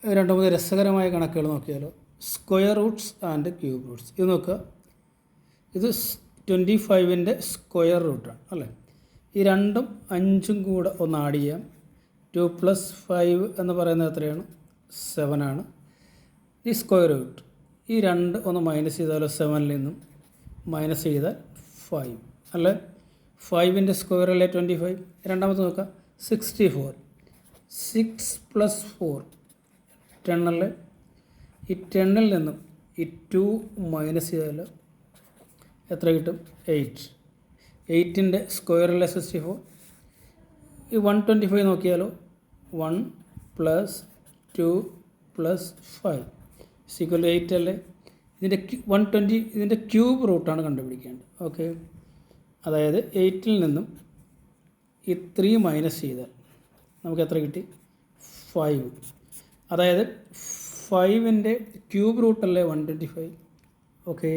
രണ്ട് മൂന്ന് രസകരമായ കണക്കുകൾ നോക്കിയാലോ. Square Roots and cube Roots. ഇത് നോക്കുക, ഇത് 25ൻ്റെ സ്ക്വയർ റൂട്ടാണ് അല്ലേ. ഈ രണ്ടും 5ഉം കൂടെ ഒന്ന് ആഡ് ചെയ്യാം. 2 + 5 എന്ന് പറയുന്നത് എത്രയാണ്? 7 ആണ്. ഈ സ്ക്വയർ റൂട്ട് ഈ രണ്ട് ഒന്ന് മൈനസ് ചെയ്താലോ, 7ൽ നിന്നും മൈനസ് ചെയ്താൽ 5 അല്ലേ. 5ൻ്റെ സ്ക്വയർ അല്ലേ 25. രണ്ടാമത്തെ നോക്കുക, 64. 6 + 4 10 അല്ലേ. ഈ 10ൽ നിന്നും ഈ 2 മൈനസ് ചെയ്താൽ എത്ര കിട്ടും? 8. 8ൻ്റെ സ്ക്വയർ അല്ലേ 64. ഈ 125 നോക്കിയാലോ, 1 + 2 + 5 = 8 അല്ലേ. ഇതിൻ്റെ 120 ഇതിൻ്റെ ക്യൂബ് റൂട്ടാണ് കണ്ടുപിടിക്കേണ്ടത്. ഓക്കെ, അതായത് 8ൽ നിന്നും ഈ 3 മൈനസ് ചെയ്താൽ നമുക്ക് എത്ര കിട്ടി? 5. അതായത് 5ൻ്റെ ക്യൂബ് റൂട്ടല്ലേ 125. ഓക്കെ.